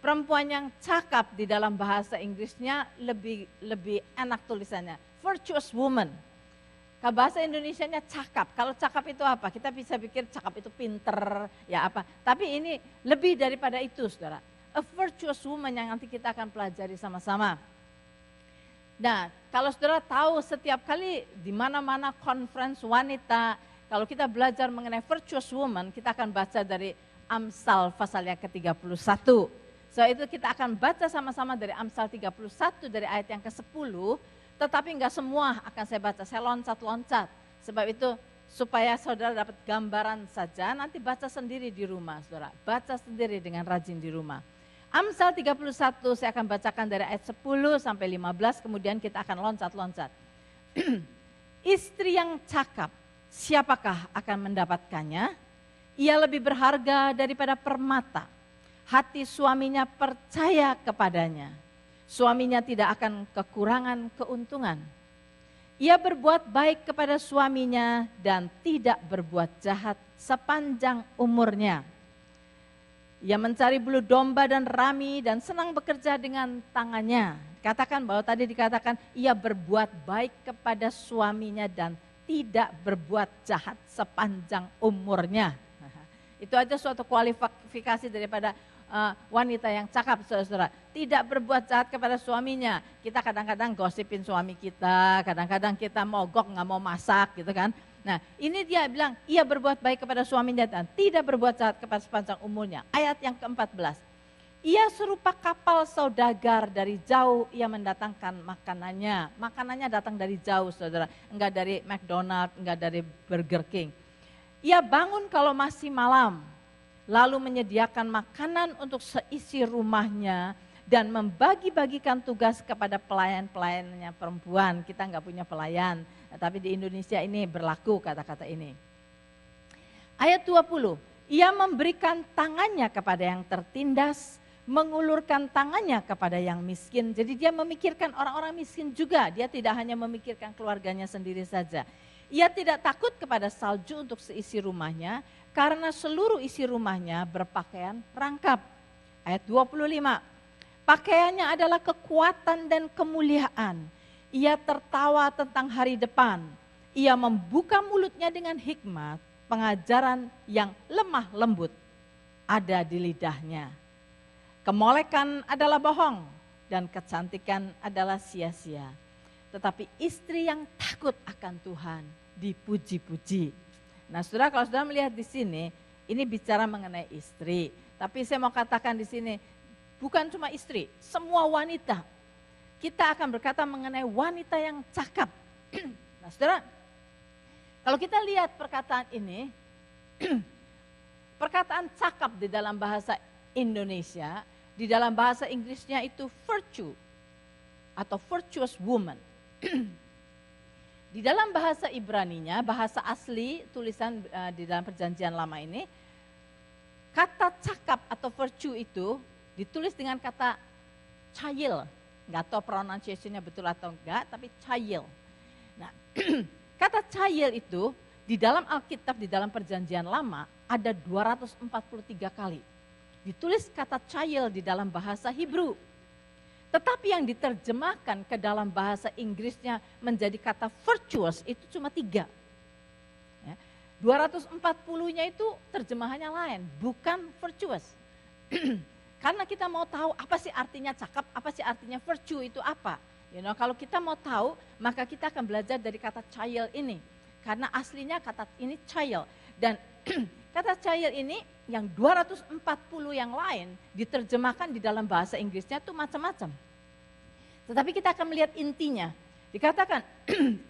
perempuan yang cakap di dalam bahasa Inggrisnya lebih enak tulisannya. Virtuous woman. Kalau bahasa Indonesianya cakap. Kalau cakap itu apa? Kita bisa pikir cakap itu pinter, ya apa. Tapi ini lebih daripada itu, saudara. A virtuous woman yang nanti kita akan pelajari sama-sama. Nah, kalau saudara tahu setiap kali di mana-mana conference wanita, kalau kita belajar mengenai virtuous woman, kita akan baca dari Amsal pasal yang ke-31. So itu kita akan baca sama-sama dari Amsal 31 dari ayat yang ke-10. Tetapi enggak semua akan saya baca, saya loncat-loncat. Sebab itu supaya saudara dapat gambaran saja, nanti baca sendiri di rumah saudara. Baca sendiri dengan rajin di rumah. Amsal 31 saya akan bacakan dari ayat 10 sampai 15, kemudian kita akan loncat-loncat. Istri yang cakap, siapakah akan mendapatkannya? Ia lebih berharga daripada permata. Hati suaminya percaya kepadanya. Suaminya tidak akan kekurangan keuntungan. Ia berbuat baik kepada suaminya dan tidak berbuat jahat sepanjang umurnya. Ia mencari bulu domba dan rami dan senang bekerja dengan tangannya. Katakan bahwa tadi dikatakan ia berbuat baik kepada suaminya dan tidak berbuat jahat sepanjang umurnya. Itu aja suatu kualifikasi daripada wanita yang cakap, saudara. Tidak berbuat jahat kepada suaminya. Kita kadang-kadang gosipin suami kita, kadang-kadang kita mogok nggak mau masak gitu kan. Nah ini dia bilang, ia berbuat baik kepada suaminya dan tidak berbuat jahat kepada sepanjang umurnya. Ayat yang ke-14. Ia serupa kapal saudagar, dari jauh ia mendatangkan makanannya. Makanannya datang dari jauh, saudara. Enggak dari McDonald, enggak dari Burger King. Ia bangun kalau masih malam, lalu menyediakan makanan untuk seisi rumahnya dan membagi-bagikan tugas kepada pelayan-pelayannya perempuan. Kita enggak punya pelayan, tapi di Indonesia ini berlaku kata-kata ini. Ayat 20, ia memberikan tangannya kepada yang tertindas, mengulurkan tangannya kepada yang miskin. Jadi dia memikirkan orang-orang miskin juga, dia tidak hanya memikirkan keluarganya sendiri saja. Ia tidak takut kepada salju untuk seisi rumahnya, karena seluruh isi rumahnya berpakaian rangkap. Ayat 25, pakaiannya adalah kekuatan dan kemuliaan. Ia tertawa tentang hari depan. Ia membuka mulutnya dengan hikmat, pengajaran yang lemah lembut ada di lidahnya. Kemolekan adalah bohong dan kecantikan adalah sia-sia. Tetapi istri yang takut akan Tuhan dipuji-puji. Nah, saudara, kalau saudara melihat di sini, ini bicara mengenai istri. Tapi saya mau katakan di sini, bukan cuma istri, semua wanita. Kita akan berkata mengenai wanita yang cakap. Nah, saudara, kalau kita lihat perkataan ini, perkataan cakap di dalam bahasa Indonesia, di dalam bahasa Inggrisnya itu virtue atau virtuous woman. Di dalam bahasa Ibraninya, bahasa asli tulisan di dalam perjanjian lama ini, kata cakap atau virtue itu ditulis dengan kata chayil. Nggak tahu pronunciation-nya betul atau enggak, tapi chayil. Nah, kata chayil itu di dalam Alkitab, di dalam perjanjian lama ada 243 kali. Ditulis kata chayil di dalam bahasa Hebrew. Tetapi yang diterjemahkan ke dalam bahasa Inggrisnya menjadi kata virtuous itu cuma 3. Ya, 240-nya itu terjemahannya lain, bukan virtuous. Karena kita mau tahu apa sih artinya cakap, apa sih artinya virtue itu apa. Kalau kita mau tahu, maka kita akan belajar dari kata child ini. Karena aslinya kata ini child. Dan kata child ini yang 240 yang lain diterjemahkan di dalam bahasa Inggrisnya itu macam-macam. Tetapi kita akan melihat intinya. Dikatakan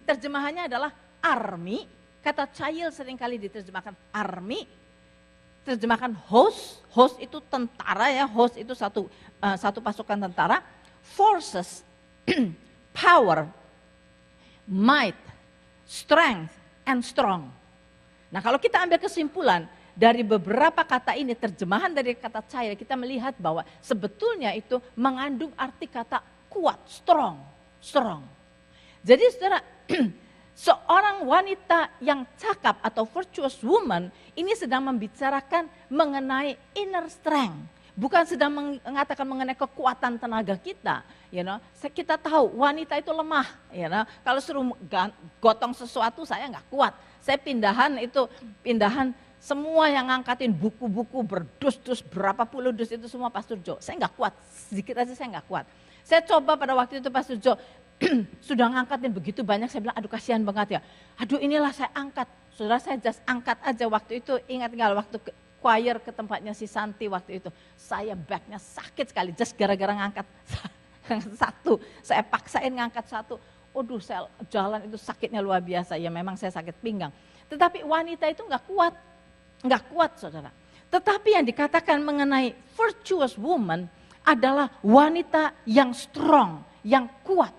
terjemahannya adalah army. Kata child seringkali diterjemahkan army. Terjemahkan host. Host itu tentara ya. Host itu satu pasukan tentara. Forces, power, might, strength, and strong. Nah, kalau kita ambil kesimpulan dari beberapa kata ini, terjemahan dari kata child, kita melihat bahwa sebetulnya itu mengandung arti kata kuat, strong. Jadi saudara, seorang wanita yang cakap atau virtuous woman ini sedang membicarakan mengenai inner strength. bukan sedang mengatakan mengenai kekuatan tenaga kita, Kita tahu wanita itu lemah, Kalau suruh gotong sesuatu saya nggak kuat. Saya pindahan semua yang ngangkatin buku-buku berdus-dus berapa puluh dus itu semua Pastor Jo. Saya nggak kuat, sedikit aja saya nggak kuat. Saya coba pada waktu itu Pastor Jo sudah ngangkatin begitu banyak, saya bilang aduh kasihan banget ya. Aduh inilah saya angkat, saudara saya just angkat aja waktu itu, ingat nggak waktu choir ke tempatnya si Santi waktu itu. Saya backnya sakit sekali just gara-gara ngangkat satu, saya paksain ngangkat satu. Aduh saya jalan itu sakitnya luar biasa, ya memang saya sakit pinggang. Tetapi wanita itu nggak kuat saudara. Tetapi yang dikatakan mengenai virtuous woman adalah wanita yang strong, yang kuat.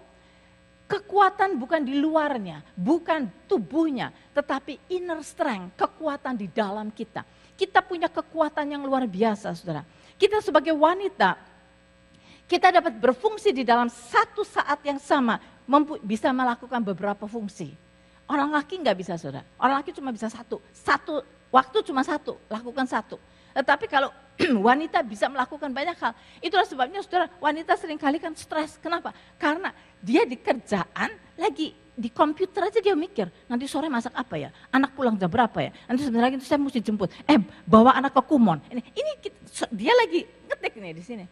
Kekuatan bukan di luarnya, bukan tubuhnya, tetapi inner strength, kekuatan di dalam kita. Kita punya kekuatan yang luar biasa saudara. Kita sebagai wanita, kita dapat berfungsi di dalam satu saat yang sama, bisa melakukan beberapa fungsi. Orang laki nggak bisa saudara, orang laki cuma bisa satu waktu cuma satu, lakukan satu. Tetapi kalau wanita bisa melakukan banyak hal, itulah sebabnya saudara wanita seringkali kan stres. Kenapa? Karena dia di kerjaan lagi di komputer aja dia mikir, nanti sore masak apa ya, anak pulang jam berapa ya, nanti sebentar lagi saya mesti jemput, bawa anak ke Kumon. Ini dia lagi ngetik nih di sini.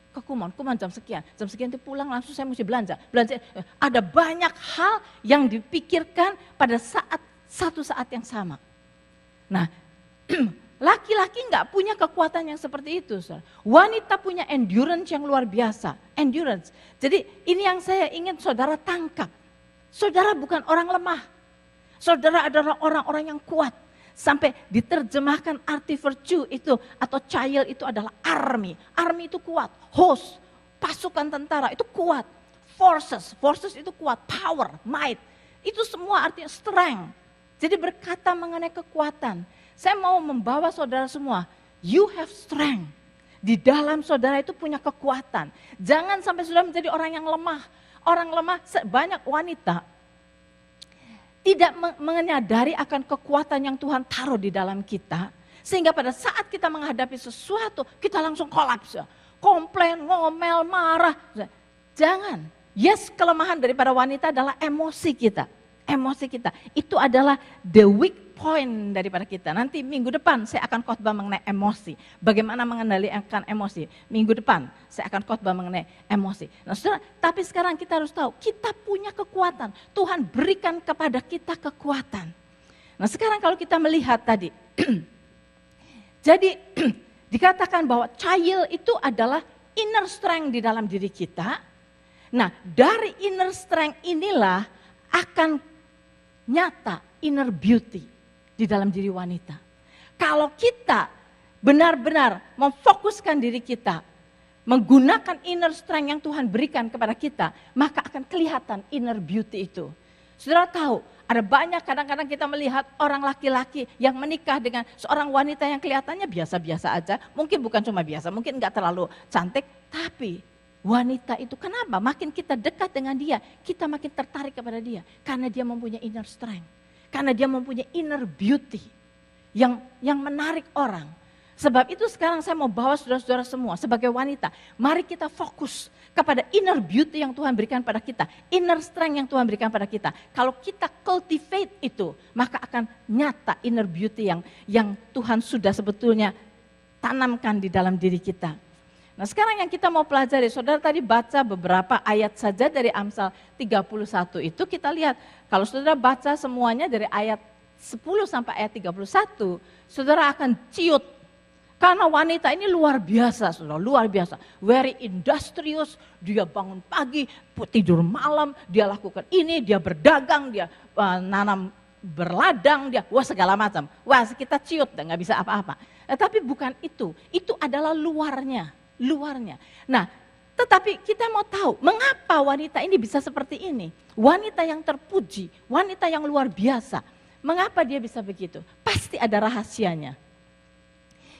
Ke Kumon jam sekian itu pulang langsung saya mesti belanja. Ada banyak hal yang dipikirkan pada satu saat yang sama. Nah, laki-laki nggak punya kekuatan yang seperti itu. Saudara. Wanita punya endurance yang luar biasa. Endurance. Jadi ini yang saya ingin saudara tangkap. Saudara bukan orang lemah. Saudara adalah orang-orang yang kuat. Sampai diterjemahkan arti virtue itu atau child itu adalah army. Army itu kuat. Host, pasukan tentara itu kuat. Forces itu kuat. Power, might. Itu semua artinya strength. Jadi berkata mengenai kekuatan. Saya mau membawa saudara semua, you have strength. Di dalam saudara itu punya kekuatan. Jangan sampai saudara menjadi orang yang lemah. Orang lemah, banyak wanita tidak menyadari akan kekuatan yang Tuhan taruh di dalam kita. Sehingga pada saat kita menghadapi sesuatu, kita langsung kolaps. Komplain, ngomel, marah. Jangan. Yes, kelemahan daripada wanita adalah emosi kita. Emosi kita. Itu adalah the weak point daripada kita. Nanti minggu depan saya akan khotbah mengenai emosi. Bagaimana mengendalikan emosi. Minggu depan saya akan khotbah mengenai emosi. Nah saudara, tapi sekarang kita harus tahu, kita punya kekuatan. Tuhan berikan kepada kita kekuatan. Nah sekarang kalau kita melihat tadi. Jadi dikatakan bahwa child itu adalah inner strength di dalam diri kita. Nah dari inner strength inilah akan nyata inner beauty di dalam diri wanita. Kalau kita benar-benar memfokuskan diri kita, menggunakan inner strength yang Tuhan berikan kepada kita, maka akan kelihatan inner beauty itu. Saudara tahu, ada banyak kadang-kadang kita melihat orang laki-laki yang menikah dengan seorang wanita yang kelihatannya biasa-biasa aja, mungkin bukan cuma biasa, mungkin enggak terlalu cantik, tapi wanita itu kenapa? Makin kita dekat dengan dia, kita makin tertarik kepada dia. Karena dia mempunyai inner strength. Karena dia mempunyai inner beauty yang menarik orang. Sebab itu sekarang saya mau bawa saudara-saudara semua sebagai wanita. Mari kita fokus kepada inner beauty yang Tuhan berikan pada kita. Inner strength yang Tuhan berikan pada kita. Kalau kita cultivate itu, maka akan nyata inner beauty yang Tuhan sudah sebetulnya tanamkan di dalam diri kita. Nah sekarang yang kita mau pelajari, saudara tadi baca beberapa ayat saja dari Amsal 31 itu kita lihat. Kalau saudara baca semuanya dari ayat 10 sampai ayat 31, saudara akan ciut. Karena wanita ini luar biasa, saudara, luar biasa. Very industrious, dia bangun pagi, tidur malam, dia lakukan ini, dia berdagang, dia nanam berladang, dia segala macam. Kita ciut, nggak bisa apa-apa. Tapi bukan itu adalah luarnya. Nah, tetapi kita mau tahu mengapa wanita ini bisa seperti ini. Wanita yang terpuji, wanita yang luar biasa. Mengapa dia bisa begitu? Pasti ada rahasianya.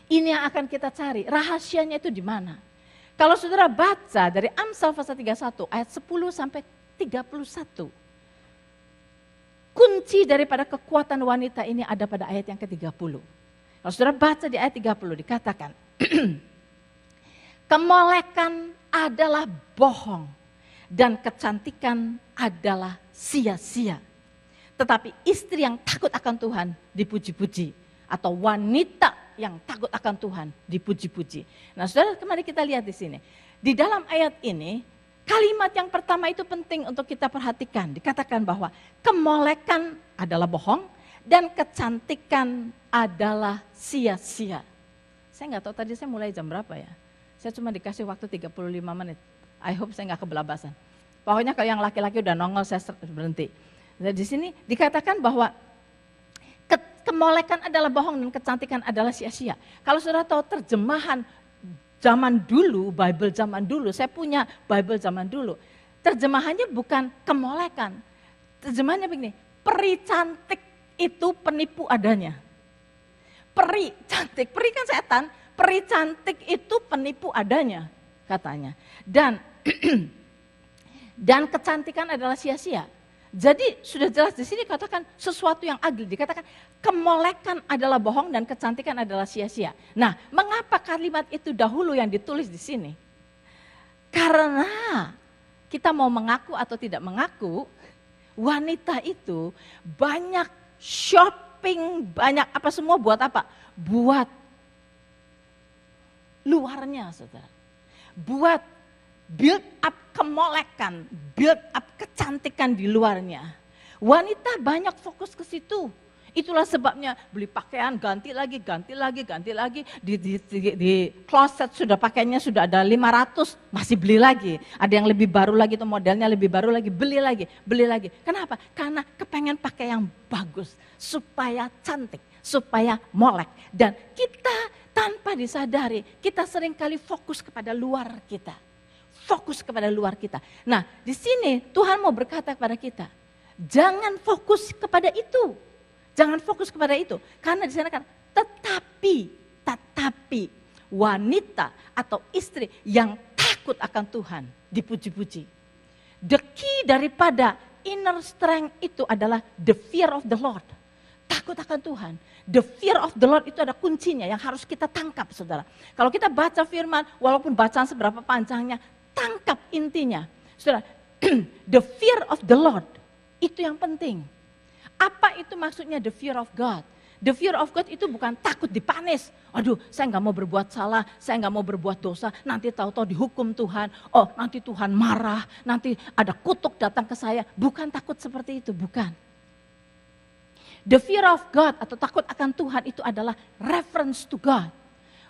Ini yang akan kita cari, rahasianya itu di mana? Kalau saudara baca dari Amsal pasal 31 ayat 10 sampai 31. Kunci daripada kekuatan wanita ini ada pada ayat yang ke-30. Kalau saudara baca di ayat 30 dikatakan Kemolekan adalah bohong dan kecantikan adalah sia-sia. Tetapi istri yang takut akan Tuhan dipuji-puji, atau wanita yang takut akan Tuhan dipuji-puji. Nah, saudara, kembali kita lihat di sini. Di dalam ayat ini, kalimat yang pertama itu penting untuk kita perhatikan. Dikatakan bahwa kemolekan adalah bohong dan kecantikan adalah sia-sia. Saya nggak tahu tadi saya mulai jam berapa ya. Saya cuma dikasih waktu 35 menit. I hope saya nggak kebelabasan. Pokoknya kalau yang laki-laki udah nongol saya berhenti. Nah, di sini dikatakan bahwa kemolekan adalah bohong dan kecantikan adalah sia-sia. Kalau saudara tahu terjemahan zaman dulu, Bible zaman dulu, saya punya Bible zaman dulu. Terjemahannya bukan kemolekan. Terjemahannya begini, peri cantik itu penipu adanya. Peri cantik, peri kan setan, peri cantik itu penipu adanya katanya. Dan kecantikan adalah sia-sia. Jadi sudah jelas di sini katakan sesuatu yang ugly, dikatakan kemolekan adalah bohong dan kecantikan adalah sia-sia. Nah, mengapa kalimat itu dahulu yang ditulis di sini? Karena kita mau mengaku atau tidak mengaku, wanita itu banyak shopping, banyak apa semua buat apa? Buat luarnya, saudara. Buat build up kemolekan, build up kecantikan di luarnya. Wanita banyak fokus ke situ. Itulah sebabnya beli pakaian ganti lagi. Di closet sudah pakaiannya sudah ada 500, masih beli lagi. Ada yang lebih baru lagi, itu modelnya lebih baru lagi, beli lagi. Kenapa? Karena kepengen pakai yang bagus, supaya cantik, supaya molek. Dan kita tanpa disadari, kita seringkali fokus kepada luar kita. Fokus kepada luar kita. Nah, di sini Tuhan mau berkata kepada kita, jangan fokus kepada itu. Jangan fokus kepada itu. Karena di sana kan, tetapi wanita atau istri yang takut akan Tuhan dipuji-puji. The key daripada inner strength itu adalah the fear of the Lord. Takut akan Tuhan. The fear of the Lord itu ada kuncinya yang harus kita tangkap, saudara. Kalau kita baca firman, walaupun bacaan seberapa panjangnya, tangkap intinya. Saudara, the fear of the Lord itu yang penting. Apa itu maksudnya the fear of God? The fear of God itu bukan takut dipanis. Aduh, saya nggak mau berbuat salah, saya nggak mau berbuat dosa. Nanti tahu-tahu dihukum Tuhan. Oh, nanti Tuhan marah, nanti ada kutuk datang ke saya. Bukan takut seperti itu, bukan. The fear of God atau takut akan Tuhan itu adalah reference to God.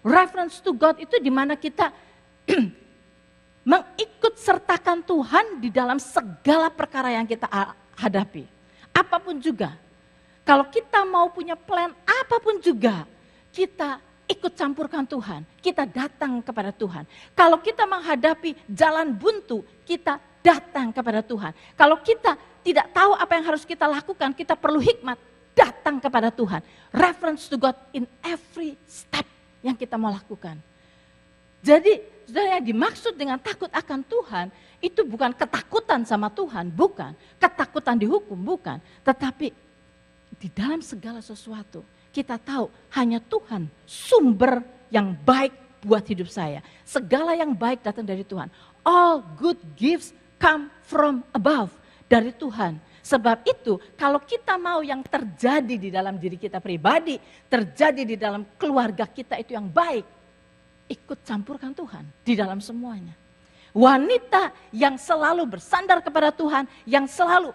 Reference to God itu di mana kita mengikut sertakan Tuhan di dalam segala perkara yang kita hadapi. Apapun juga, kalau kita mau punya plan apapun juga, kita ikut campurkan Tuhan, kita datang kepada Tuhan. Kalau kita menghadapi jalan buntu, kita datang kepada Tuhan. Kalau kita tidak tahu apa yang harus kita lakukan, kita perlu hikmat, datang kepada Tuhan. Reference to God in every step yang kita mau lakukan. Jadi, saudara, yang dimaksud dengan takut akan Tuhan, itu bukan ketakutan sama Tuhan, bukan. Ketakutan dihukum, bukan. Tetapi di dalam segala sesuatu, kita tahu hanya Tuhan sumber yang baik buat hidup saya. Segala yang baik datang dari Tuhan. All good gifts come from above, dari Tuhan. Sebab itu, kalau kita mau yang terjadi di dalam diri kita pribadi, terjadi di dalam keluarga kita itu yang baik, ikut campurkan Tuhan di dalam semuanya. Wanita yang selalu bersandar kepada Tuhan, yang selalu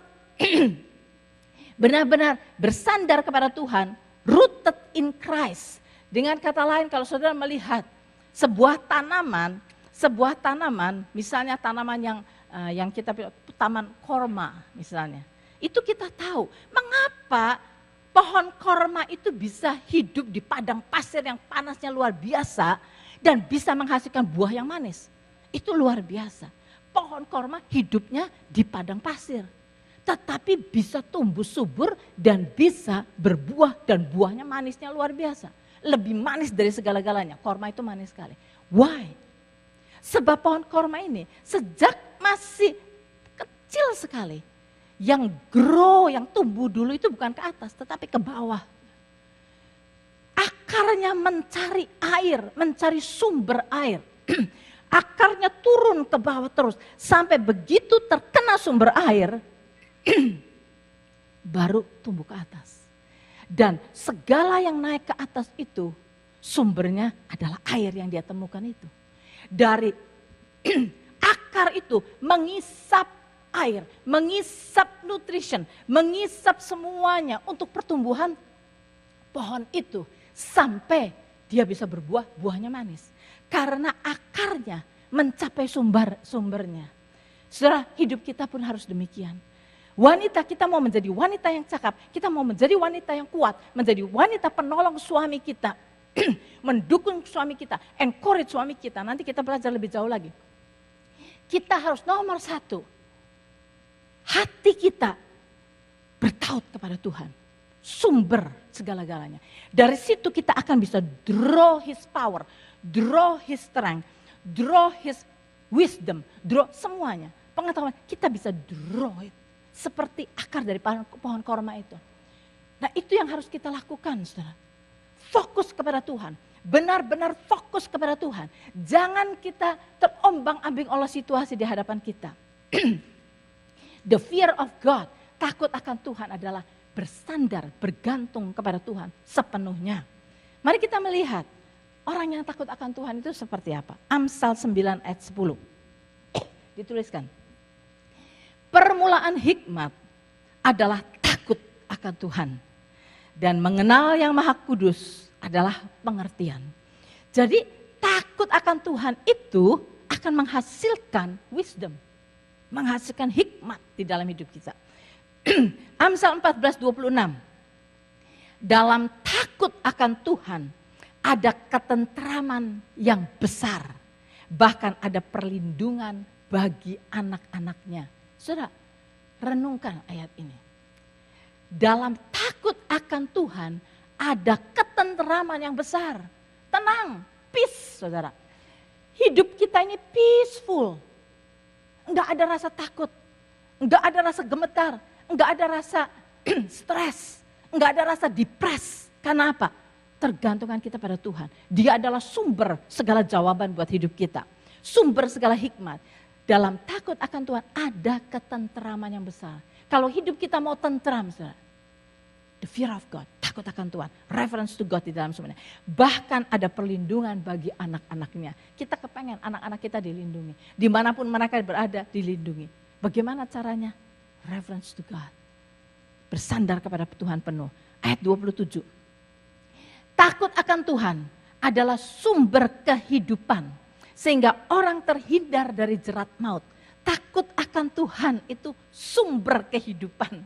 benar-benar bersandar kepada Tuhan, rooted in Christ. Dengan kata lain, kalau saudara melihat sebuah tanaman, misalnya tanaman yang kita bilang taman korma misalnya, itu kita tahu mengapa pohon korma itu bisa hidup di padang pasir yang panasnya luar biasa dan bisa menghasilkan buah yang manis. Itu luar biasa. Pohon korma hidupnya di padang pasir. Tetapi bisa tumbuh subur dan bisa berbuah dan buahnya manisnya luar biasa. Lebih manis dari segala-galanya. Korma itu manis sekali. Why? Sebab pohon korma ini sejak masih kecil sekali. Yang grow, yang tumbuh dulu itu bukan ke atas tetapi ke bawah. Akarnya mencari air, mencari sumber air. akarnya turun ke bawah terus. Sampai begitu terkena sumber air, baru tumbuh ke atas. Dan segala yang naik ke atas itu, sumbernya adalah air yang dia temukan itu. Dari akar itu mengisap air, mengisap nutrition, mengisap semuanya untuk pertumbuhan pohon itu. Sampai dia bisa berbuah, buahnya manis. Karena akarnya mencapai sumbernya. Saudara, hidup kita pun harus demikian. Wanita, kita mau menjadi wanita yang cakap, kita mau menjadi wanita yang kuat, menjadi wanita penolong suami kita, mendukung suami kita, encourage suami kita. Nanti kita belajar lebih jauh lagi. Kita harus nomor satu, hati kita bertaut kepada Tuhan, sumber segala-galanya. Dari situ kita akan bisa draw His power, draw His strength, draw His wisdom, draw semuanya. Pengetahuan, kita bisa draw it. Seperti akar dari pohon korma itu. Nah itu yang harus kita lakukan, saudara. Fokus kepada Tuhan. Benar-benar fokus kepada Tuhan. Jangan kita terombang-ambing oleh situasi di hadapan kita. The fear of God, takut akan Tuhan adalah bersandar, bergantung kepada Tuhan sepenuhnya. Mari kita melihat orang yang takut akan Tuhan itu seperti apa. Amsal 9 ayat 10. Dituliskan. Permulaan hikmat adalah takut akan Tuhan. Dan mengenal yang Maha Kudus adalah pengertian. Jadi takut akan Tuhan itu akan menghasilkan wisdom. Menghasilkan hikmat di dalam hidup kita. Amsal 14:26. Dalam takut akan Tuhan ada ketentraman yang besar. Bahkan ada perlindungan bagi anak-anaknya. Saudara, renungkan ayat ini. Dalam takut akan Tuhan ada ketenteraman yang besar. Tenang, peace saudara. Hidup kita ini peaceful. Enggak ada rasa takut, enggak ada rasa gemetar, enggak ada rasa stres, enggak ada rasa depres. Karena apa? Tergantungan kita pada Tuhan. Dia adalah sumber segala jawaban buat hidup kita. Sumber segala hikmat. Dalam takut akan Tuhan ada ketenteraman yang besar. Kalau hidup kita mau tentram, saudara, the fear of God, takut akan Tuhan, reverence to God di dalam semuanya. Bahkan ada perlindungan bagi anak-anaknya. Kita kepengen anak-anak kita dilindungi. Dimanapun mereka berada dilindungi. Bagaimana caranya? Reverence to God. Bersandar kepada Tuhan penuh. Ayat 27. Takut akan Tuhan adalah sumber kehidupan. Sehingga orang terhindar dari jerat maut. Takut akan Tuhan itu sumber kehidupan.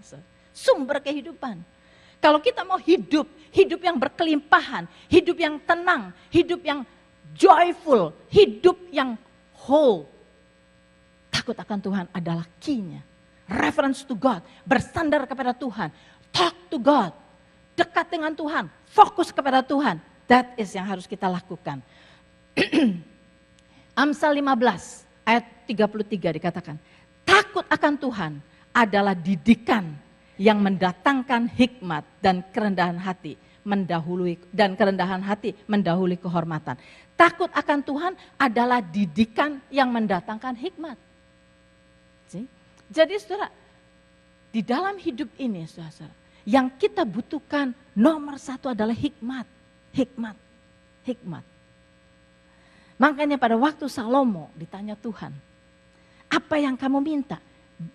Sumber kehidupan. Kalau kita mau hidup yang berkelimpahan, hidup yang tenang, hidup yang joyful, hidup yang whole. Takut akan Tuhan adalah key-nya. Reference to God, bersandar kepada Tuhan, talk to God, dekat dengan Tuhan, fokus kepada Tuhan. That is yang harus kita lakukan. Amsal 15 ayat 33 dikatakan, takut akan Tuhan adalah didikan yang mendatangkan hikmat dan kerendahan hati mendahului kehormatan. Takut akan Tuhan adalah didikan yang mendatangkan hikmat. Jadi saudara, di dalam hidup ini saudara, yang kita butuhkan nomor satu adalah hikmat. Makanya pada waktu Salomo ditanya Tuhan, apa yang kamu minta?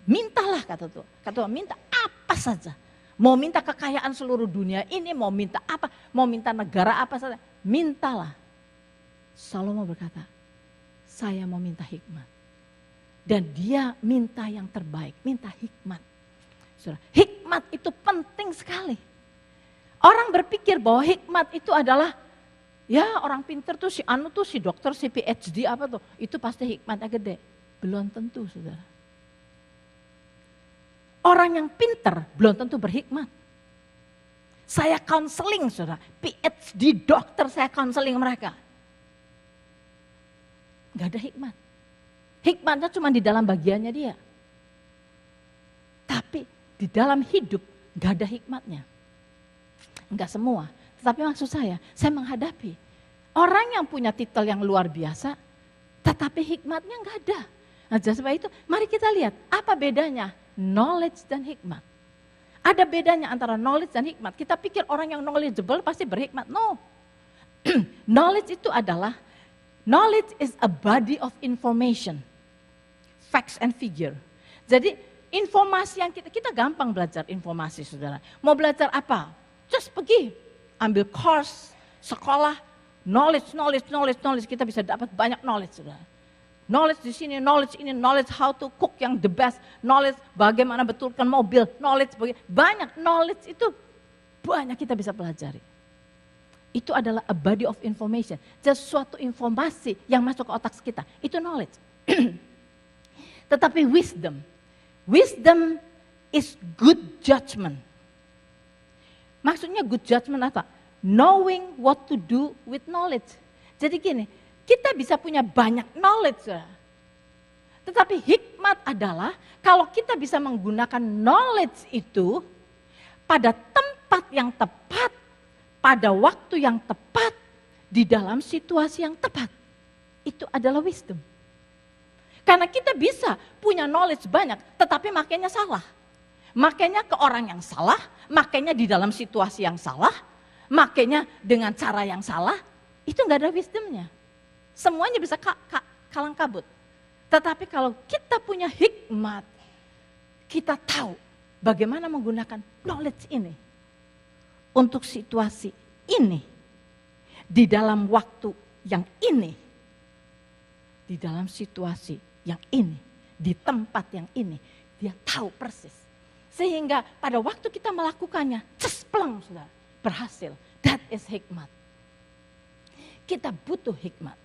Mintalah kata Tuhan. Kata Tuhan, minta apa saja. Mau minta kekayaan seluruh dunia ini, mau minta apa, mau minta negara apa saja, mintalah. Salomo berkata, saya mau minta hikmat. Dan dia minta yang terbaik, minta hikmat. Hikmat itu penting sekali. Orang berpikir bahwa hikmat itu adalah, ya orang pinter tuh si anu tuh si dokter si PhD apa tuh, itu pasti hikmatnya gede. Belum tentu saudara. Orang yang pinter belum tentu berhikmat. Saya counseling saudara, PhD dokter saya counseling mereka. Gak ada hikmat. Hikmatnya cuma di dalam bagiannya dia. Tapi di dalam hidup gak ada hikmatnya. Enggak semua. Tetapi maksud saya menghadapi orang yang punya titel yang luar biasa, Tetapi hikmatnya nggak ada. Nah, sebab itu mari kita lihat apa bedanya knowledge dan hikmat. Ada bedanya antara knowledge dan hikmat. Kita pikir orang yang knowledgeable pasti berhikmat. No. Knowledge itu adalah, knowledge is a body of information. Facts and figure. Jadi informasi yang kita gampang belajar informasi, saudara. Mau belajar apa? Just pergi, ambil course, sekolah, knowledge, kita bisa dapat banyak knowledge, saudara. Knowledge di sini, knowledge ini, knowledge how to cook yang the best, knowledge bagaimana betulkan mobil, knowledge banyak knowledge itu banyak kita bisa pelajari. Itu adalah a body of information, sesuatu informasi yang masuk ke otak kita, itu knowledge. Tetapi wisdom is good judgment. Maksudnya good judgment apa? Knowing what to do with knowledge. Jadi gini, kita bisa punya banyak knowledge. Tetapi hikmat adalah kalau kita bisa menggunakan knowledge itu pada tempat yang tepat, pada waktu yang tepat, di dalam situasi yang tepat. Itu adalah wisdom. Karena kita bisa punya knowledge banyak, tetapi makanya salah. Makanya ke orang yang salah, makanya di dalam situasi yang salah, makanya dengan cara yang salah, itu nggak ada wisdomnya. Semuanya bisa kalang kabut. Tetapi kalau kita punya hikmat, kita tahu bagaimana menggunakan knowledge ini untuk situasi ini, di dalam waktu yang ini, di dalam situasi yang ini, di tempat yang ini, dia tahu persis. Sehingga pada waktu kita melakukannya, cespleng sudah berhasil. That is hikmat. Kita butuh hikmat.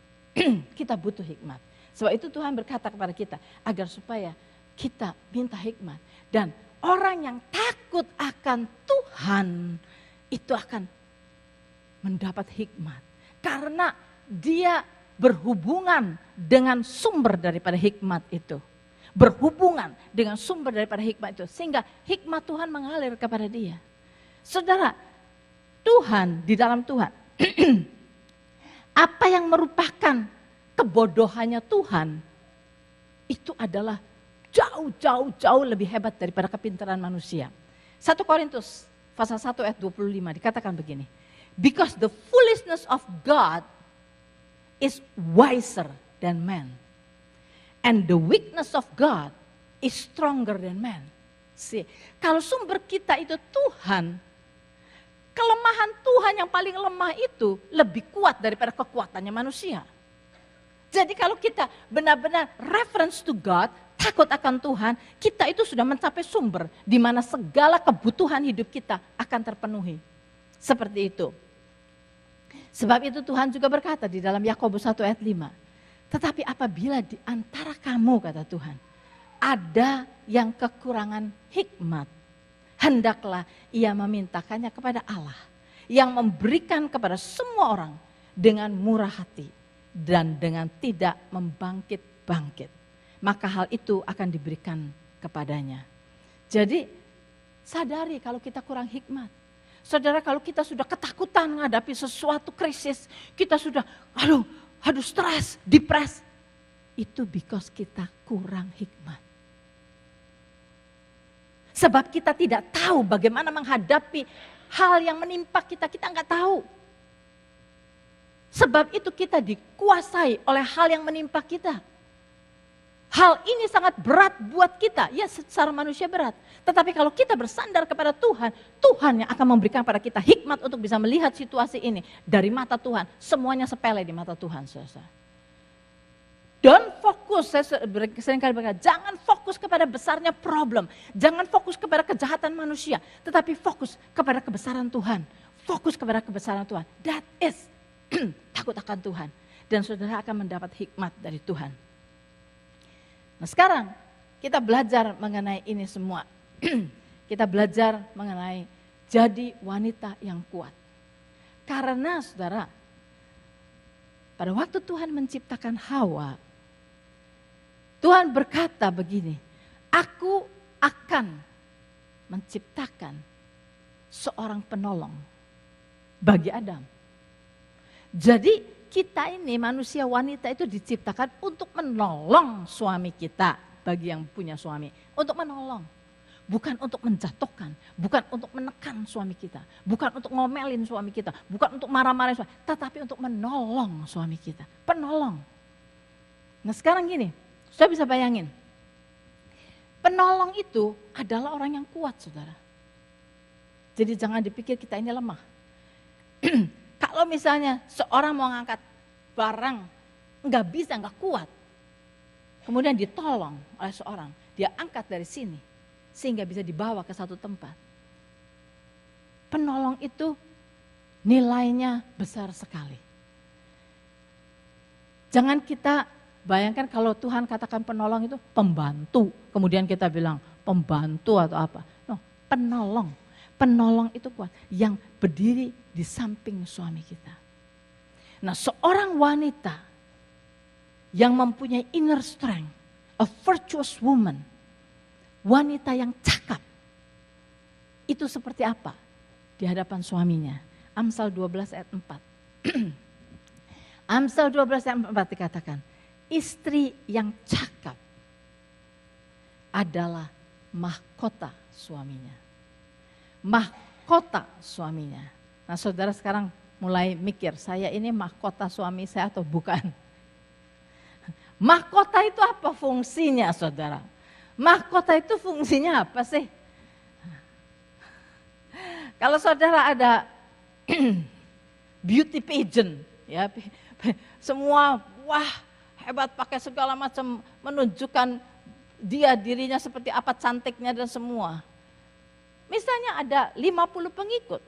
Kita butuh hikmat. Sebab itu Tuhan berkata kepada kita agar supaya kita minta hikmat. Dan orang yang takut akan Tuhan itu akan mendapat hikmat. Karena dia berhubungan dengan sumber daripada hikmat itu. Berhubungan dengan sumber daripada hikmat itu. Sehingga hikmat Tuhan mengalir kepada dia. Saudara, Tuhan, di dalam Tuhan, apa yang merupakan kebodohannya Tuhan, itu adalah jauh lebih hebat daripada kepintaran manusia. 1 Korintus pasal 1 ayat 25 dikatakan begini. Because the foolishness of God is wiser than man. And the weakness of God is stronger than man. See, kalau sumber kita itu Tuhan, kelemahan Tuhan yang paling lemah itu lebih kuat daripada kekuatannya manusia. Jadi kalau kita benar-benar reference to God, takut akan Tuhan, kita itu sudah mencapai sumber di mana segala kebutuhan hidup kita akan terpenuhi. Seperti itu. Sebab itu Tuhan juga berkata di dalam Yakobus 1 ayat 5. Tetapi apabila di antara kamu, kata Tuhan, ada yang kekurangan hikmat, hendaklah ia memintakannya kepada Allah yang memberikan kepada semua orang dengan murah hati dan dengan tidak membangkit-bangkit. Maka hal itu akan diberikan kepadanya. Jadi sadari kalau kita kurang hikmat. Saudara, kalau kita sudah ketakutan menghadapi sesuatu krisis, kita sudah aduh stres, depres. Itu because kita kurang hikmat. Sebab kita tidak tahu bagaimana menghadapi hal yang menimpa kita nggak tahu. Sebab itu kita dikuasai oleh hal yang menimpa kita. Hal ini sangat berat buat kita, ya secara manusia berat. Tetapi kalau kita bersandar kepada Tuhan, Tuhan yang akan memberikan pada kita hikmat untuk bisa melihat situasi ini dari mata Tuhan. Semuanya sepele di mata Tuhan, saudara. Don't fokus, saya seringkali berkata, jangan fokus kepada besarnya problem. Jangan fokus kepada kejahatan manusia, tetapi fokus kepada kebesaran Tuhan. Fokus kepada kebesaran Tuhan. That is takut akan Tuhan. Dan saudara akan mendapat hikmat dari Tuhan. Nah sekarang kita belajar mengenai ini semua. Kita belajar mengenai jadi wanita yang kuat. Karena saudara, pada waktu Tuhan menciptakan Hawa, Tuhan berkata begini, aku akan menciptakan seorang penolong bagi Adam. Jadi kita ini manusia wanita itu diciptakan untuk menolong suami kita, bagi yang punya suami. Untuk menolong, bukan untuk menjatuhkan, bukan untuk menekan suami kita, bukan untuk ngomelin suami kita, bukan untuk marah-marahin suami, tetapi untuk menolong suami kita, penolong. Nah sekarang gini, sudah bisa bayangin, penolong itu adalah orang yang kuat saudara. Jadi jangan dipikir kita ini lemah. Kalau misalnya seorang mau ngangkat barang, nggak bisa, nggak kuat. Kemudian ditolong oleh seorang, dia angkat dari sini, sehingga bisa dibawa ke satu tempat. Penolong itu nilainya besar sekali. Jangan kita bayangkan kalau Tuhan katakan penolong itu pembantu, kemudian kita bilang pembantu atau apa. No, penolong. Penolong itu kuat, yang berdiri di samping suami kita. Nah seorang wanita yang mempunyai inner strength, a virtuous woman, wanita yang cakap, itu seperti apa di hadapan suaminya? Amsal 12 ayat 4. Amsal 12 ayat 4 dikatakan, istri yang cakap adalah mahkota suaminya. Mahkota suaminya. Nah saudara sekarang mulai mikir, saya ini mahkota suami saya atau bukan? Mahkota itu apa fungsinya saudara? Mahkota itu fungsinya apa sih? Kalau saudara ada beauty pageant, ya semua wah hebat pakai segala macam menunjukkan dirinya seperti apa cantiknya dan semua. Misalnya ada 50 pengikut,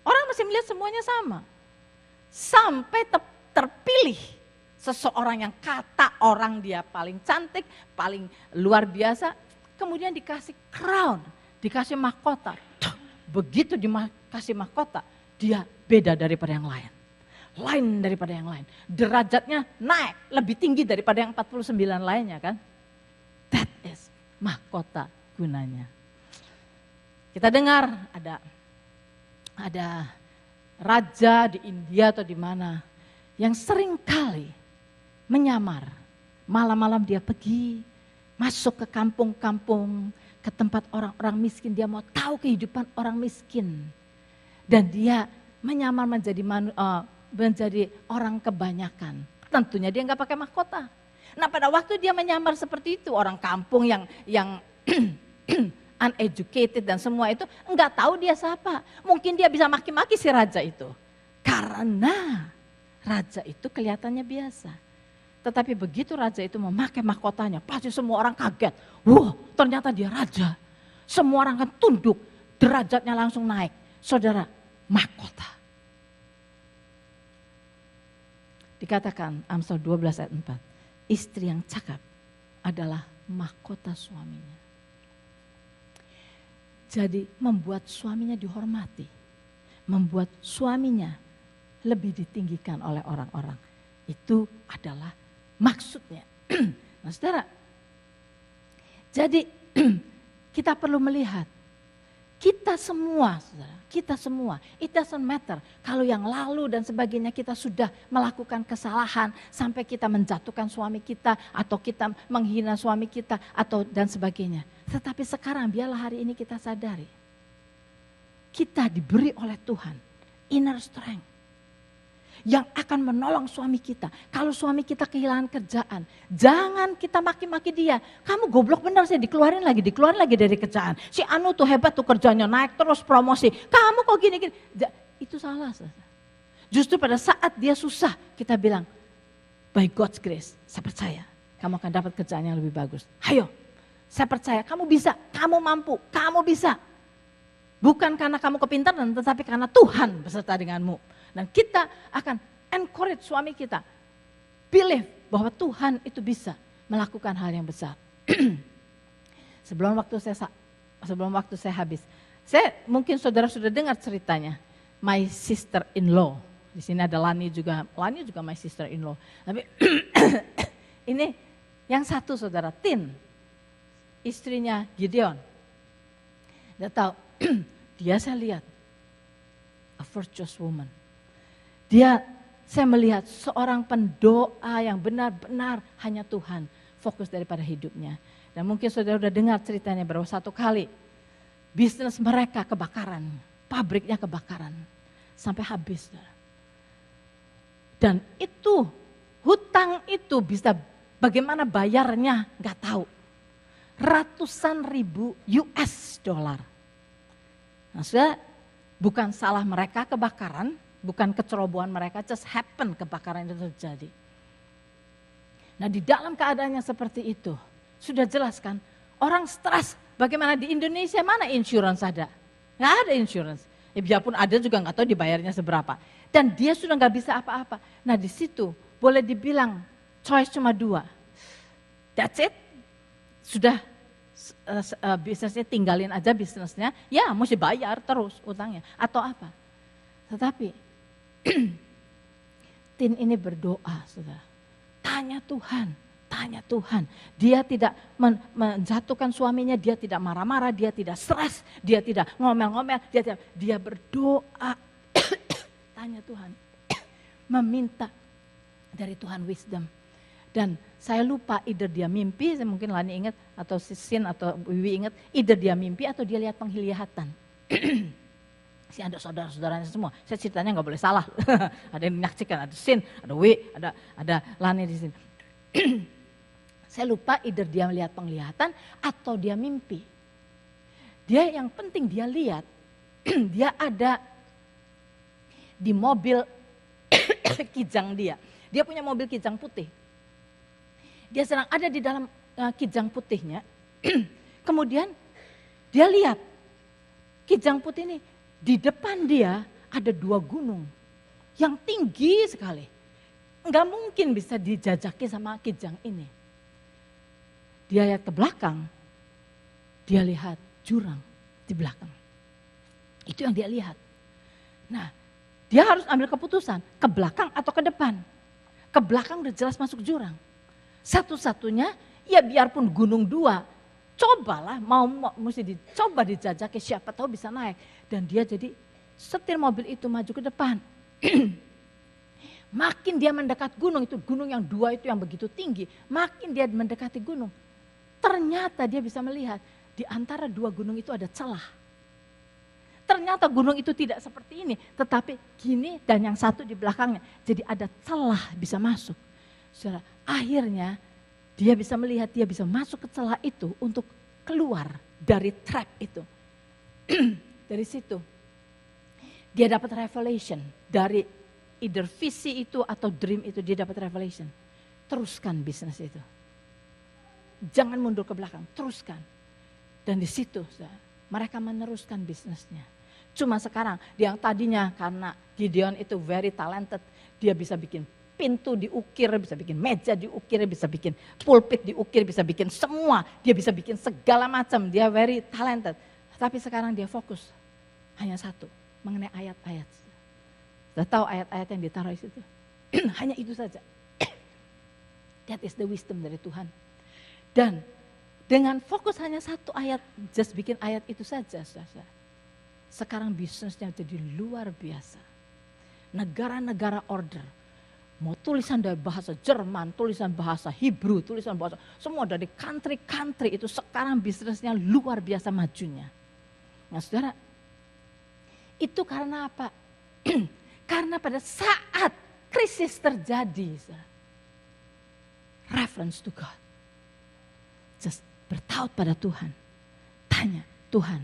orang masih melihat semuanya sama. Sampai terpilih seseorang yang kata orang dia paling cantik, paling luar biasa, kemudian dikasih crown, dikasih mahkota. Begitu dikasih mahkota, dia beda daripada yang lain. Lain daripada yang lain. Derajatnya naik, lebih tinggi daripada yang 49 lainnya kan. That is mahkota gunanya. Kita dengar ada raja di India atau di mana yang sering kali menyamar. Malam-malam dia pergi, masuk ke kampung-kampung, ke tempat orang-orang miskin. Dia mau tahu kehidupan orang miskin. Dan dia menyamar menjadi orang kebanyakan. Tentunya dia nggak pakai mahkota. Nah pada waktu dia menyamar seperti itu, orang kampung yang uneducated dan semua itu enggak tahu dia siapa. Mungkin dia bisa maki-maki si raja itu. Karena raja itu kelihatannya biasa. Tetapi begitu raja itu memakai mahkotanya, pasti semua orang kaget. Wah, ternyata dia raja. Semua orang akan tunduk, derajatnya langsung naik. Saudara, mahkota. Dikatakan Amsal 12 ayat 4, istri yang cakap adalah mahkota suaminya. Jadi membuat suaminya dihormati, membuat suaminya lebih ditinggikan oleh orang-orang. Itu adalah maksudnya. Nah saudara, jadi kita perlu melihat, kita semua, saudara, kita semua, it doesn't matter. Kalau yang lalu dan sebagainya kita sudah melakukan kesalahan sampai kita menjatuhkan suami kita atau kita menghina suami kita atau dan sebagainya. Tetapi sekarang biarlah hari ini kita sadari, kita diberi oleh Tuhan inner strength yang akan menolong suami kita. Kalau suami kita kehilangan kerjaan, jangan kita maki-maki dia. Kamu goblok benar sih, dikeluarin lagi dari kerjaan. Si Anu tuh hebat tuh kerjanya, naik terus promosi. Kamu kok gini-gini. Itu salah. Justru pada saat dia susah, kita bilang, by God's grace, saya percaya kamu akan dapat kerjaan yang lebih bagus. Ayo, saya percaya kamu bisa, kamu mampu, kamu bisa. Bukan karena kamu kepintaran, tetapi karena Tuhan beserta denganmu. Dan kita akan encourage suami kita. Believe bahwa Tuhan itu bisa melakukan hal yang besar. Sebelum waktu saya habis. Mungkin saudara sudah dengar ceritanya. My sister-in-law. Di sini ada Lani juga my sister-in-law. Tapi ini yang satu saudara, Tin. Istrinya Gideon. Dia tahu, dia saya lihat. A virtuous woman. Dia Saya melihat seorang pendoa yang benar-benar hanya Tuhan fokus daripada hidupnya. Dan mungkin saudara sudah dengar ceritanya bahwa satu kali bisnis mereka kebakaran, pabriknya kebakaran sampai habis. Dan itu hutang itu bisa bagaimana bayarnya nggak tahu. Ratusan ribu US dollar. Nah, saudara, bukan salah mereka kebakaran, bukan kecerobohan mereka, just happen kebakaran itu terjadi. Nah, di dalam keadaannya seperti itu, sudah jelas kan, orang stres. Bagaimana di Indonesia, mana insurance ada? Nggak ada insurance. Ya biarpun ada juga nggak tahu dibayarnya seberapa. Dan dia sudah nggak bisa apa-apa. Nah, di situ boleh dibilang choice cuma dua. That's it. Sudah bisnisnya tinggalin aja bisnisnya, ya mesti bayar terus utangnya atau apa. Tetapi Tin ini berdoa, saudara. Tanya Tuhan. Dia tidak menjatuhkan suaminya, dia tidak marah-marah, dia tidak stres, dia tidak ngomel-ngomel, dia berdoa. Tanya Tuhan, meminta dari Tuhan wisdom. Dan saya lupa, either dia mimpi, saya mungkin Lani ingat, atau Sin atau Wiwi ingat, either dia mimpi atau dia lihat penglihatan. Si ada saudara-saudaranya semua, saya ceritanya nggak boleh salah. Ada yang menyaksikan, ada Sin, ada Wiwi, ada Lani di sini. Saya lupa, either dia melihat penglihatan atau dia mimpi. Dia yang penting dia lihat, dia ada di mobil kijang dia. Dia punya mobil kijang putih. Dia sedang ada di dalam kijang putihnya. Kemudian dia lihat kijang putih ini, di depan dia ada 2 gunung yang tinggi sekali. Enggak mungkin bisa dijajaki sama kijang ini. Dia lihat ke belakang, dia lihat jurang di belakang. Itu yang dia lihat. Nah, dia harus ambil keputusan, ke belakang atau ke depan. Ke belakang udah jelas masuk jurang. Satu-satunya, ya biarpun gunung 2, cobalah, mesti dicoba dijajaki, siapa tahu bisa naik. Dan dia jadi setir mobil itu maju ke depan. Makin dia mendekat gunung, itu gunung yang 2 itu yang begitu tinggi, makin dia mendekati gunung. Ternyata dia bisa melihat di antara 2 gunung itu ada celah. Ternyata gunung itu tidak seperti ini, tetapi gini dan yang satu di belakangnya. Jadi ada celah bisa masuk. Saudara, akhirnya dia bisa melihat, dia bisa masuk ke celah itu untuk keluar dari trap itu. Dari situ dia dapat revelation, dari either visi itu atau dream itu dia dapat revelation. Teruskan bisnis itu. Jangan mundur ke belakang, teruskan. Dan di situ mereka meneruskan bisnisnya. Cuma sekarang, yang tadinya karena Gideon itu very talented, dia bisa bikin pintu diukir, bisa bikin meja diukir, bisa bikin pulpit diukir, bisa bikin semua. Dia bisa bikin segala macam, dia very talented. Tapi sekarang dia fokus hanya satu, mengenai ayat-ayat. Sudah tahu ayat-ayat yang ditaruh di situ? Hanya itu saja. That is the wisdom dari Tuhan. Dan dengan fokus hanya satu ayat, just bikin ayat itu saja. Sekarang bisnisnya jadi luar biasa. Negara-negara order. Mau tulisan dari bahasa Jerman, tulisan bahasa Hebrew, tulisan bahasa, semua dari country-country itu sekarang bisnisnya luar biasa majunya. Nah saudara, itu karena apa? Karena pada saat krisis terjadi, reference to God. Just bertaut pada Tuhan. Tanya, Tuhan,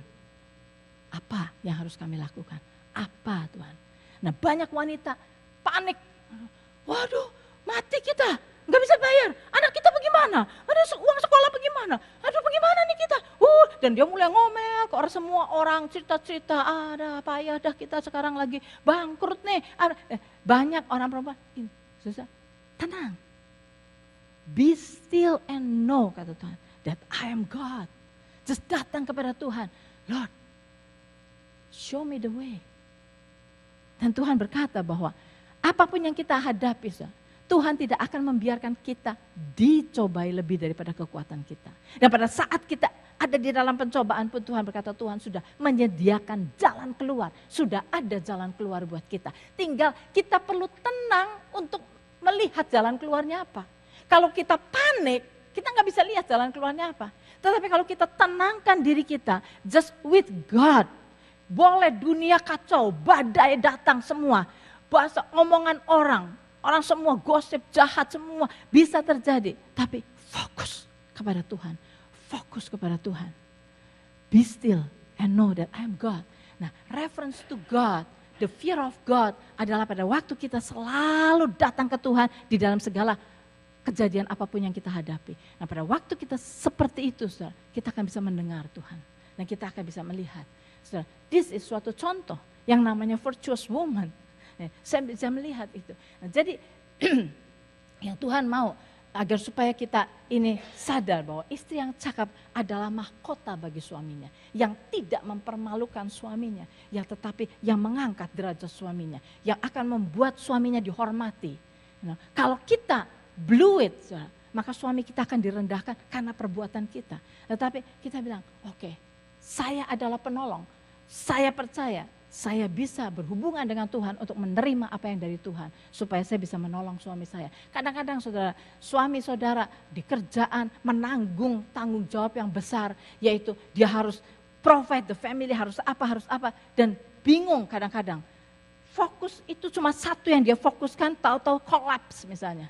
apa yang harus kami lakukan? Apa Tuhan? Nah banyak wanita panik. Waduh, mati kita, nggak bisa bayar. Anak kita bagaimana? Ada uang sekolah bagaimana? Aduh bagaimana nih kita? Dan dia mulai ngomel ke orang, semua orang cerita-cerita. Ada apa ya, dah kita sekarang lagi bangkrut nih. Banyak orang perempuan, susah. Tenang. Be still and know, kata Tuhan, that I am God. Just datang kepada Tuhan. Lord, show me the way. Dan Tuhan berkata bahwa apapun yang kita hadapi, Tuhan tidak akan membiarkan kita dicobai lebih daripada kekuatan kita. Dan pada saat kita ada di dalam pencobaan pun Tuhan berkata, Tuhan sudah menyediakan jalan keluar. Sudah ada jalan keluar buat kita. Tinggal kita perlu tenang untuk melihat jalan keluarnya apa. Kalau kita panik, kita nggak bisa lihat jalan keluarnya apa. Tetapi kalau kita tenangkan diri kita, just with God. Boleh dunia kacau, badai datang semua. Bahasa omongan orang semua gosip jahat semua bisa terjadi. Tapi fokus kepada Tuhan. Fokus kepada Tuhan. Be still and know that I am God. Nah, reference to God, the fear of God adalah pada waktu kita selalu datang ke Tuhan di dalam segala kejadian apapun yang kita hadapi. Nah, pada waktu kita seperti itu, saudara, kita akan bisa mendengar Tuhan. Dan kita akan bisa melihat. Saudara, this is suatu contoh yang namanya virtuous woman. Saya bisa melihat itu. Nah, jadi yang Tuhan mau agar supaya kita ini sadar bahwa istri yang cakap adalah mahkota bagi suaminya. Yang tidak mempermalukan suaminya. Yang tetapi yang mengangkat derajat suaminya. Yang akan membuat suaminya dihormati. Nah, kalau kita blew it, maka suami kita akan direndahkan karena perbuatan kita. Tetapi kita bilang, oke, saya adalah penolong. Saya percaya, saya bisa berhubungan dengan Tuhan untuk menerima apa yang dari Tuhan. Supaya saya bisa menolong suami saya. Kadang-kadang saudara, suami saudara di kerjaan menanggung tanggung jawab yang besar. Yaitu dia harus provide the family, harus apa. Dan bingung kadang-kadang. Fokus itu cuma satu yang dia fokuskan, tahu-tahu collapse misalnya.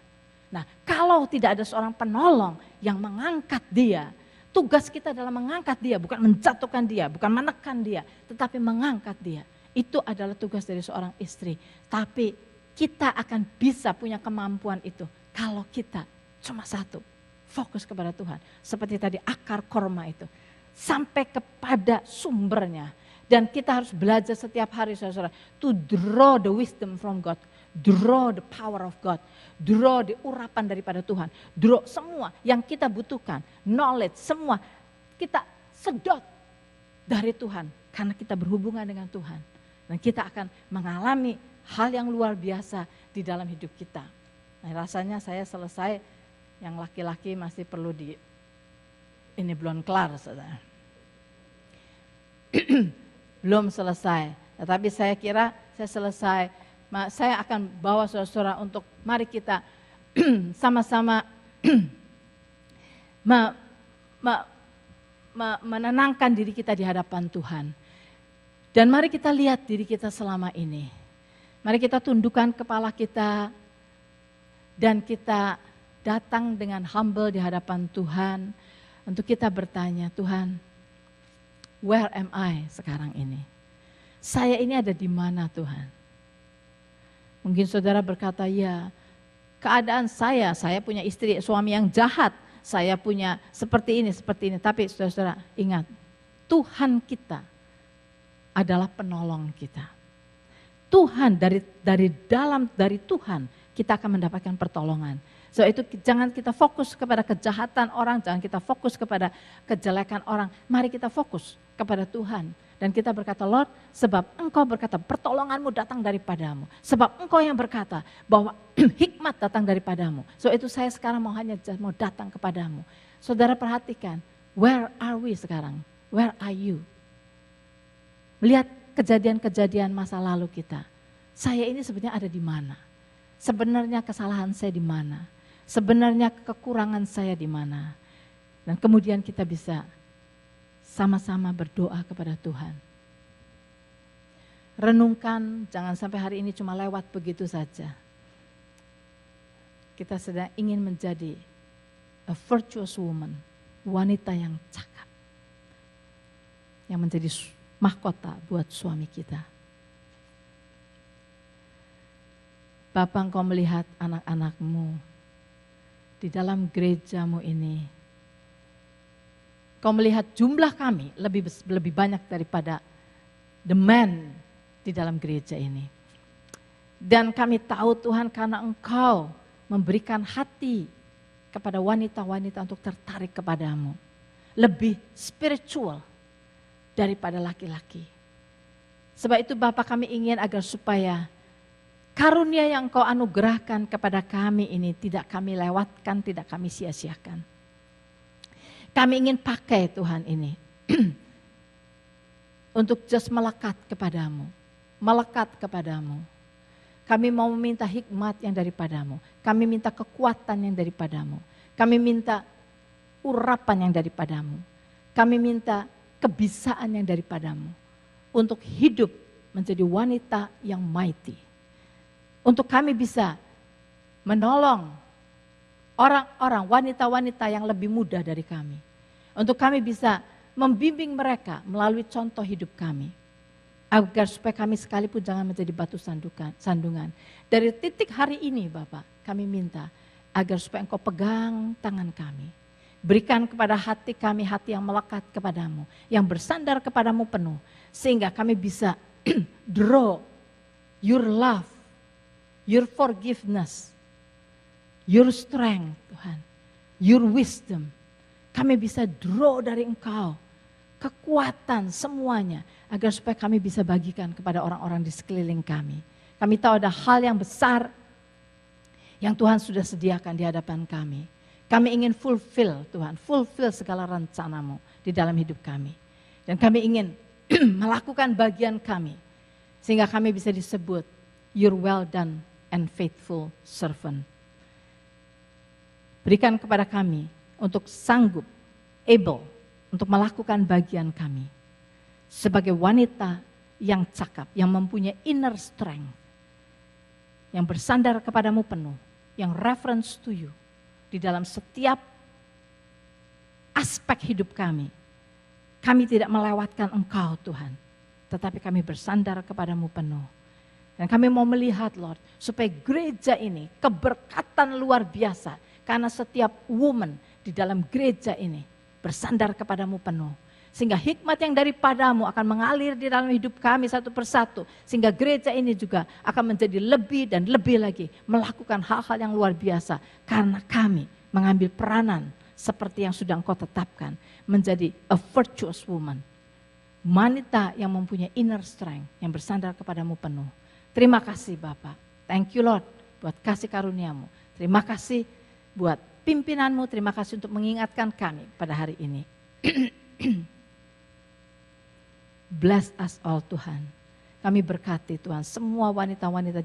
Nah, kalau tidak ada seorang penolong yang mengangkat dia, tugas kita adalah mengangkat dia, bukan menjatuhkan dia, bukan menekan dia, tetapi mengangkat dia. Itu adalah tugas dari seorang istri. Tapi kita akan bisa punya kemampuan itu kalau kita cuma satu, fokus kepada Tuhan. Seperti tadi akar korma itu, sampai kepada sumbernya. Dan kita harus belajar setiap hari, saudara, to draw the wisdom from God. Draw the power of God. Draw the urapan daripada Tuhan. Draw semua yang kita butuhkan. Knowledge, semua kita sedot dari Tuhan. Karena kita berhubungan dengan Tuhan. Dan kita akan mengalami hal yang luar biasa di dalam hidup kita. Nah, rasanya saya selesai, yang laki-laki masih perlu ini belum kelar, saudara. Belum selesai. Tetapi saya kira saya selesai. Saya akan bawa saudara-saudara untuk mari kita sama-sama menenangkan diri kita di hadapan Tuhan. Dan mari kita lihat diri kita selama ini. Mari kita tundukkan kepala kita dan kita datang dengan humble di hadapan Tuhan untuk kita bertanya, Tuhan, where am I sekarang ini? Saya ini ada di mana, Tuhan? Mungkin saudara berkata, ya keadaan saya punya istri, suami yang jahat, saya punya seperti ini. Tapi saudara-saudara ingat, Tuhan kita adalah penolong kita. Tuhan dari Tuhan kita akan mendapatkan pertolongan. So itu jangan kita fokus kepada kejahatan orang, jangan kita fokus kepada kejelekan orang. Mari kita fokus kepada Tuhan. Dan kita berkata, Lord, sebab Engkau berkata pertolonganmu datang daripadamu. Sebab Engkau yang berkata bahwa hikmat datang daripadamu. So itu saya sekarang mau datang kepadamu. Saudara perhatikan, where are we sekarang? Where are you? Melihat kejadian-kejadian masa lalu kita. Saya ini sebenarnya ada di mana? Sebenarnya kesalahan saya di mana? Sebenarnya kekurangan saya di mana? Dan kemudian kita bisa sama-sama berdoa kepada Tuhan. Renungkan, jangan sampai hari ini cuma lewat begitu saja. Kita sedang ingin menjadi a virtuous woman, wanita yang cakap. Yang menjadi mahkota buat suami kita. Bapa, Engkau melihat anak-anak-Mu di dalam gereja-Mu ini. Kau melihat jumlah kami lebih banyak daripada the men di dalam gereja ini. Dan kami tahu Tuhan karena Engkau memberikan hati kepada wanita-wanita untuk tertarik kepadamu. Lebih spiritual daripada laki-laki. Sebab itu Bapak kami ingin agar supaya Karunia yang Engkau anugerahkan kepada kami ini tidak kami lewatkan, tidak kami sia-siakan. Kami ingin pakai Tuhan ini untuk just melekat kepadamu. Melekat kepadamu. Kami mau meminta hikmat yang daripadamu. Kami minta kekuatan yang daripadamu. Kami minta urapan yang daripadamu. Kami minta kebisaan yang daripadamu. Untuk hidup menjadi wanita yang mighty. Untuk kami bisa menolong orang-orang, wanita-wanita yang lebih muda dari kami. Untuk kami bisa membimbing mereka melalui contoh hidup kami. Agar supaya kami sekalipun jangan menjadi batu sandungan. Dari titik hari ini Bapak, kami minta agar supaya Engkau pegang tangan kami. Berikan kepada hati kami hati yang melekat kepadamu, yang bersandar kepadamu penuh. Sehingga kami bisa draw your love, your forgiveness, your strength Tuhan, your wisdom. Kami bisa draw dari Engkau, kekuatan semuanya. Agar supaya kami bisa bagikan kepada orang-orang di sekeliling kami. Kami tahu ada hal yang besar yang Tuhan sudah sediakan di hadapan kami. Kami ingin fulfill Tuhan, fulfill segala rencanamu di dalam hidup kami. Dan kami ingin melakukan bagian kami. Sehingga kami bisa disebut your well done and faithful servant. Berikan kepada kami untuk sanggup, able, untuk melakukan bagian kami. Sebagai wanita yang cakap, yang mempunyai inner strength. Yang bersandar kepadamu penuh, yang reference to you. Di dalam setiap aspek hidup kami. Kami tidak melewatkan Engkau Tuhan. Tetapi kami bersandar kepadamu penuh. Dan kami mau melihat Lord, supaya gereja ini keberkatan luar biasa. Karena setiap woman di dalam gereja ini bersandar kepadamu penuh. Sehingga hikmat yang daripadamu akan mengalir di dalam hidup kami satu persatu. Sehingga gereja ini juga akan menjadi lebih dan lebih lagi melakukan hal-hal yang luar biasa. Karena kami mengambil peranan seperti yang sudah Engkau tetapkan. Menjadi a virtuous woman. Wanita yang mempunyai inner strength, yang bersandar kepadamu penuh. Terima kasih Bapak. Thank you Lord buat kasih karuniamu. Terima kasih buat pimpinanmu. Terima kasih untuk mengingatkan kami pada hari ini. Bless us all Tuhan. Kami berkati Tuhan semua wanita-wanita